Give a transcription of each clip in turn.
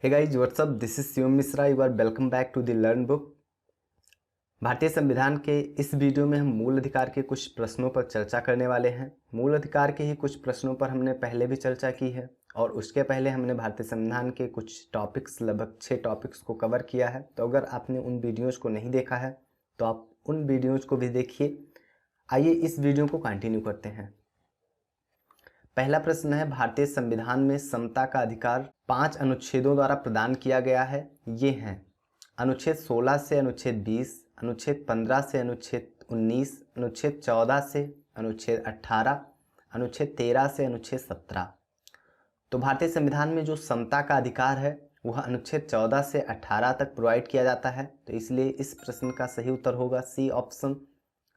Hey guys, what's up? This is Shivam Mishra. You are welcome back to the Learn Book. भारतीय संविधान के इस video में हम मूल अधिकार के कुछ प्रश्नों पर चर्चा करने वाले हैं. मूल अधिकार के ही कुछ प्रश्नों पर हमने पहले भी चर्चा की है और उसके पहले हमने भारतीय संविधान के कुछ टॉपिक्स, लगभग 6 टॉपिक्स को कवर किया है. तो अगर आपने उन वीडियोज़ को नहीं देखा है तो आप उन वीडियोज़ को भी देखिए. आइए इस वीडियो को कंटिन्यू करते हैं. पहला प्रश्न है, भारतीय संविधान में समता का अधिकार 5 अनुच्छेदों द्वारा प्रदान किया गया है. ये हैं अनुच्छेद 16 से अनुच्छेद 20, अनुच्छेद 15 से अनुच्छेद 19, अनुच्छेद 14 से अनुच्छेद 18, अनुच्छेद 13 से अनुच्छेद 17. तो भारतीय संविधान में जो समता का अधिकार है वह अनुच्छेद 14 से 18 तक प्रोवाइड किया जाता है. तो इसलिए इस प्रश्न का सही उत्तर होगा सी ऑप्शन,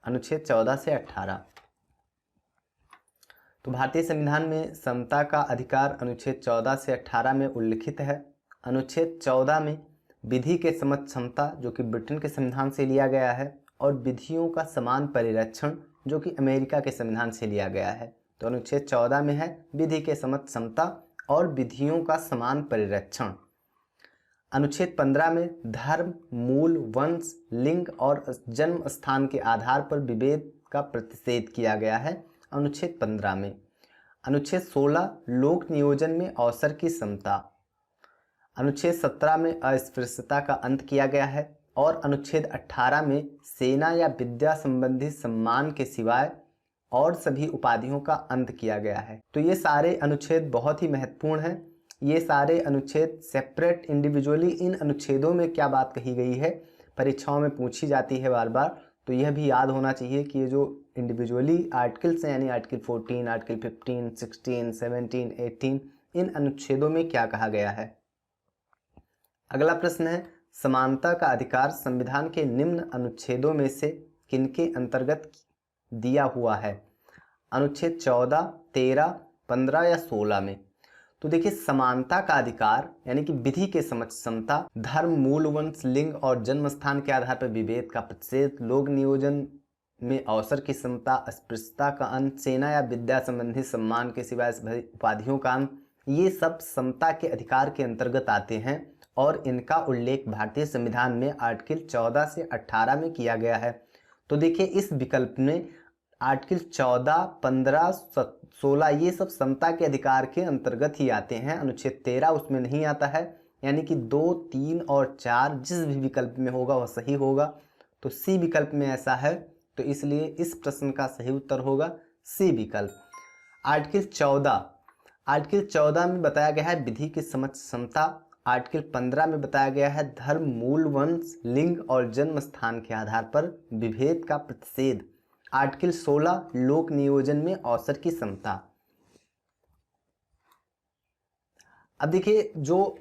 अनुच्छेद 14 से 18. तो भारतीय संविधान में समता का अधिकार अनुच्छेद 14 से 18 में उल्लिखित है. अनुच्छेद 14 में विधि के समक्ष क्षमता, जो कि ब्रिटेन के संविधान से लिया गया है, और विधियों का समान परिरक्षण, जो कि अमेरिका के संविधान से लिया गया है. तो अनुच्छेद 14 में है विधि के समक्ष क्षमता और विधियों का समान परिरक्षण. अनुच्छेद 15 में धर्म, मूल, वंश, लिंग और जन्म स्थान के आधार पर विभेद का प्रतिषेध किया गया है अनुच्छेद 15 में. अनुच्छेद 16 लोक नियोजन में अवसर की समता. अनुच्छेद 17 में अस्पृश्यता का अंत किया गया है और अनुच्छेद 18 में सेना या विद्या संबंधी सम्मान के सिवाय और सभी उपाधियों का अंत किया गया है. तो ये सारे अनुच्छेद बहुत ही महत्वपूर्ण हैं. ये सारे अनुच्छेद सेपरेट इंडिविजुअली इन अनुच्छेदों में क्या बात कही गई है परीक्षाओं में पूछी जाती है बार बार. तो यह भी याद होना चाहिए कि ये जो इंडिविजुअली आर्टिकल्स हैं, यानी आर्टिकल 14, आर्टिकल 15, 16, 17, 18, इन अनुच्छेदों में क्या कहा गया है. अगला प्रश्न है, समानता का अधिकार संविधान के निम्न अनुच्छेदों में से किनके अंतर्गत दिया हुआ है. अनुच्छेद 14, 13, 15 या 16 में. तो देखिए, समानता का अधिकार यानी कि विधि के समक्ष समता, धर्म, मूल, वंश, लिंग और जन्म स्थान के आधार पर विभेद का प्रतिषेध, लोक नियोजन में अवसर की समता, अस्पृश्यता का अंत, सेना या विद्या संबंधी सम्मान के सिवाय उपाधियों का अंत, ये सब समता के अधिकार के अंतर्गत आते हैं और इनका उल्लेख भारतीय संविधान में आर्टिकल 14 से 18 में किया गया है. तो देखिए, इस विकल्प में आर्टिकल 14, 15, 16 ये सब समता के अधिकार के अंतर्गत ही आते हैं. अनुच्छेद 13 उसमें नहीं आता है. यानी कि 2, 3 और 4 जिस भी विकल्प में होगा वह सही होगा. तो सी विकल्प में ऐसा है, तो इसलिए इस प्रश्न का सही उत्तर होगा सी विकल्प. आर्टिकल 14 में बताया गया है विधि के समक्ष समता. आर्टिकल 15 में बताया गया है धर्म, मूल, वंश, लिंग और जन्म स्थान के आधार पर विभेद का प्रतिषेध. आर्टिकल 16 लोक नियोजन में अवसर की समता. अब देखिए, जो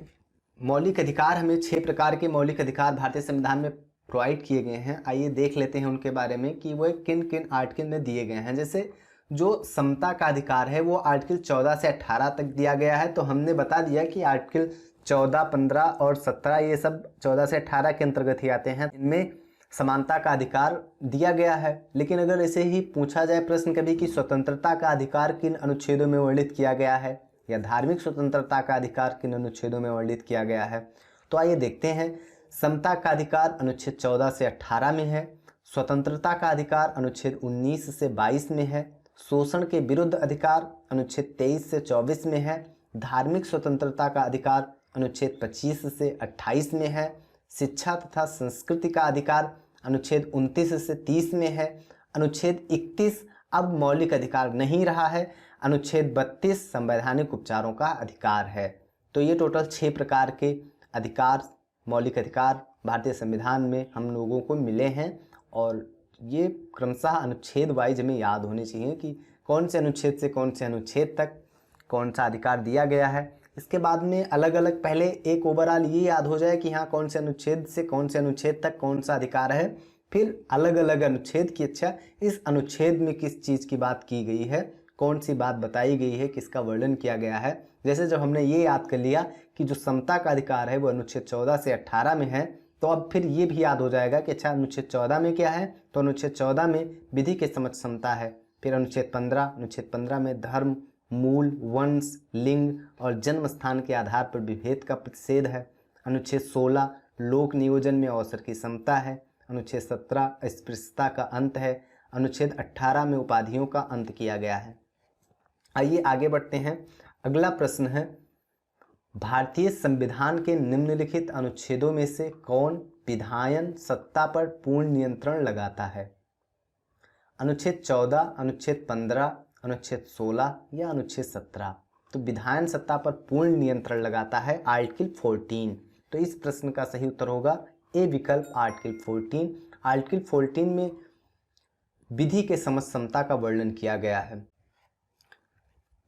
मौलिक अधिकार, हमें 6 प्रकार के मौलिक अधिकार भारतीय संविधान में प्रोवाइड किए गए हैं. आइए देख लेते हैं उनके बारे में कि वो किन किन आर्टिकल में दिए गए हैं. जैसे जो समता का अधिकार है वो आर्टिकल 14 से 18 तक दिया गया है. तो हमने बता दिया कि आर्टिकल 14, 15 और 17 ये सब 14 से 18 के अंतर्गत ही आते हैं. इनमें समानता का अधिकार दिया गया है. लेकिन अगर ऐसे ही पूछा जाए प्रश्न कभी कि स्वतंत्रता का अधिकार किन अनुच्छेदों में वर्णित किया गया है या धार्मिक स्वतंत्रता का अधिकार किन अनुच्छेदों में वर्णित किया गया है, तो आइए देखते हैं. समता का अधिकार अनुच्छेद 14 से 18 में है. स्वतंत्रता का अधिकार अनुच्छेद 19 से 22 में है. शोषण के विरुद्ध अधिकार अनुच्छेद 23 से 24 में है. धार्मिक स्वतंत्रता का अधिकार अनुच्छेद 25 से 28 में है. शिक्षा तथा संस्कृति का अधिकार अनुच्छेद 29 से 30 में है. अनुच्छेद 31 अब मौलिक अधिकार नहीं रहा है. अनुच्छेद 32 संवैधानिक उपचारों का अधिकार है. तो ये टोटल 6 प्रकार के अधिकार, मौलिक अधिकार भारतीय संविधान में हम लोगों को मिले हैं और ये क्रमशः अनुच्छेद वाइज हमें याद होने चाहिए कि कौन से अनुच्छेद से कौन से अनुच्छेद तक कौन सा अधिकार दिया गया है. इसके बाद में अलग अलग, पहले एक ओवरऑल ये याद हो जाए कि हाँ कौन से अनुच्छेद से कौन से अनुच्छेद तक कौन सा अधिकार है. फिर अलग अलग अनुच्छेद की, अच्छा इस अनुच्छेद में किस चीज़ की बात की गई है, कौन सी बात बताई गई है, किसका वर्णन किया गया है. जैसे जब हमने ये याद कर लिया कि जो समता का अधिकार है वो अनुच्छेद 14 से 18 में है, तो अब फिर ये भी याद हो जाएगा कि अच्छा अनुच्छेद 14 में क्या है. तो अनुच्छेद 14 में विधि के समक्ष समता है. फिर अनुच्छेद 15 में धर्म, मूल, वंश, लिंग और जन्म स्थान के आधार पर विभेद का प्रतिषेध है। अनुच्छेद 16 लोक नियोजन में अवसर की समता है। अनुच्छेद 17 अस्पृश्यता का अंत है। अनुच्छेद 18 में उपाधियों का अंत किया गया है। आइए आगे बढ़ते हैं। अगला प्रश्न है, भारतीय संविधान के निम्नलिखित अनुच्छेदों में से कौन विधायन सत्ता पर पूर्ण नियंत्रण लगाता है? अनुच्छेद 14, अनुच्छेद 15, अनुच्छेद 16 या अनुच्छेद 17? तो विधायन सत्ता पर पूर्ण नियंत्रण लगाता है आर्टिकल 14। तो इस प्रश्न का सही उत्तर होगा ए विकल्प आर्टिकल 14। आर्टिकल 14 में विधि के समझ समता का वर्णन किया गया है।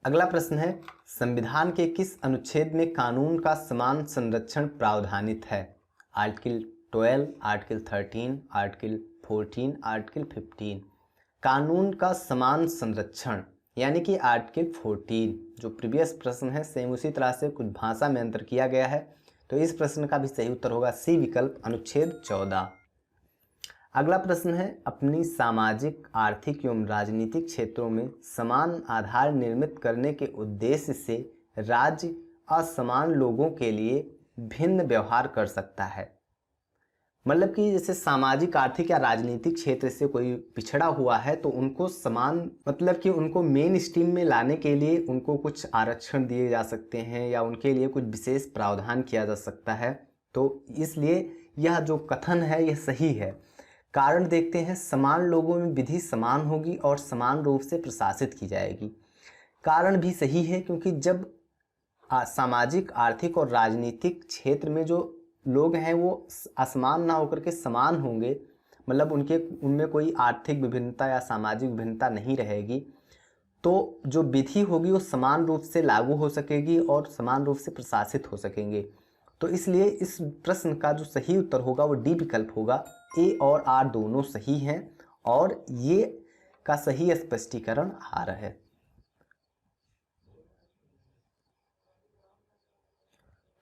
अगला प्रश्न है, संविधान के किस अनुच्छेद में कानून का समान संरक्षण प्रावधानित है? Article 12, article 13, article 14, article 15? कानून का समान संरक्षण यानी कि आर्टिकल 14। जो प्रीवियस प्रश्न है सेम उसी तरह से कुछ भाषा में अंतर किया गया है। तो इस प्रश्न का भी सही उत्तर होगा सी विकल्प अनुच्छेद 14। अगला प्रश्न है, अपनी सामाजिक, आर्थिक एवं राजनीतिक क्षेत्रों में समान आधार निर्मित करने के उद्देश्य से राज्य असमान लोगों के लिए भिन्न व्यवहार कर सकता है। मतलब कि जैसे सामाजिक, आर्थिक या राजनीतिक क्षेत्र से कोई पिछड़ा हुआ है तो उनको समान, मतलब कि उनको मेन स्ट्रीम में लाने के लिए उनको कुछ आरक्षण दिए जा सकते हैं या उनके लिए कुछ विशेष प्रावधान किया जा सकता है। तो इसलिए यह जो कथन है यह सही है। कारण देखते हैं, समान लोगों में विधि समान होगी और समान रूप से प्रशासित की जाएगी। कारण भी सही है क्योंकि जब सामाजिक, आर्थिक और राजनीतिक क्षेत्र में जो लोग हैं वो असमान ना होकर के समान होंगे, मतलब उनमें कोई आर्थिक विभिन्नता या सामाजिक विभिन्नता नहीं रहेगी, तो जो विधि होगी वो समान रूप से लागू हो सकेगी और समान रूप से प्रशासित हो सकेंगे। तो इसलिए इस प्रश्न का जो सही उत्तर होगा वो डी विकल्प होगा। ए और आर दोनों सही हैं और ये का सही स्पष्टीकरण आर है।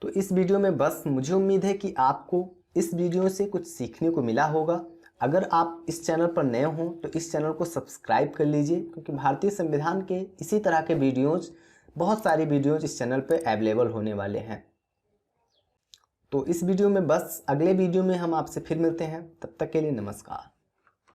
तो इस वीडियो में बस, मुझे उम्मीद है कि आपको इस वीडियो से कुछ सीखने को मिला होगा। अगर आप इस चैनल पर नए हों तो इस चैनल को सब्सक्राइब कर लीजिए क्योंकि भारतीय संविधान के इसी तरह के वीडियोज़, बहुत सारी वीडियोज़ इस चैनल पर अवेलेबल होने वाले हैं। तो इस वीडियो में बस, अगले वीडियो में हम आपसे फिर मिलते हैं। तब तक के लिए नमस्कार।